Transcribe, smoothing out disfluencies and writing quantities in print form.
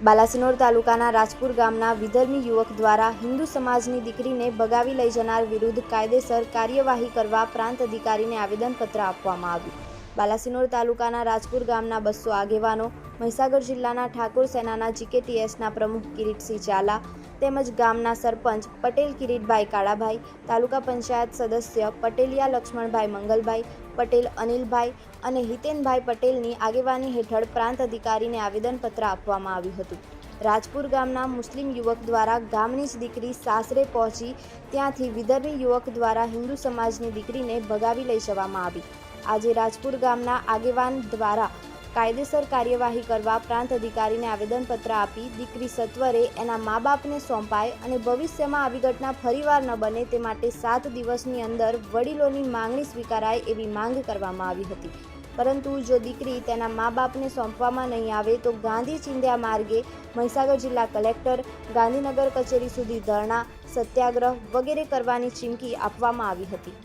બાલાસિનોર તાલુકાના રાજપુર ગામના વિધર્મી યુવક દ્વારા હિન્દુ સમાજની દીકરીને ભગાવી લઈ જનાર વિરુદ્ધ કાયદેસર કાર્યવાહી કરવા પ્રાંત અધિકારીને આવેદનપત્ર આપવામાં આવ્યું. બાલાસિનોર તાલુકાના રાજપુર ગામના 200 આગેવાનો, મહીસાગર જિલ્લાના ઠાકોર સેનાના જીકેટીએસના પ્રમુખ કિરીટસિંહ ઝાલા તેમજ ગામના સરપંચ પટેલ કિરીટભાઈ કાળાભાઈ, તાલુકા પંચાયત સદસ્ય પટેલિયા લક્ષ્મણભાઈ મંગલભાઈ પટેલ અનિલભાઈ અને હિતેનભાઈ પટેલની આગેવાની હેઠળ પ્રાંત અધિકારીને આવેદનપત્ર આપવામાં આવ્યું હતું. રાજપુર ગામના મુસ્લિમ યુવક દ્વારા ગામની જ દીકરી સાસરે પહોંચી ત્યાંથી વિધર્મી યુવક દ્વારા હિન્દુ સમાજની દીકરીને ભગાવી લઈ જવામાં આવી. આજે રાજપુર ગામના આગેવાન દ્વારા કાયદેસર કાર્યવાહી કરવા પ્રાંત અધિકારીને આવેદનપત્ર આપી દીકરી સત્વરે એના મા બાપને સોંપાય અને ભવિષ્યમાં આવી ઘટના ફરીવાર ન બને તે માટે 7 દિવસની અંદર વડીલોની માંગણી સ્વીકારાય એવી માંગ કરવામાં આવી હતી. પરંતુ જો દીકરી તેના મા બાપને સોંપવામાં નહીં આવે તો ગાંધી ચિંધ્યા માર્ગે મહીસાગર જિલ્લા કલેક્ટર, ગાંધીનગર કચેરી સુધી ધરણા, સત્યાગ્રહ વગેરે કરવાની ચીમકી આપવામાં આવી હતી.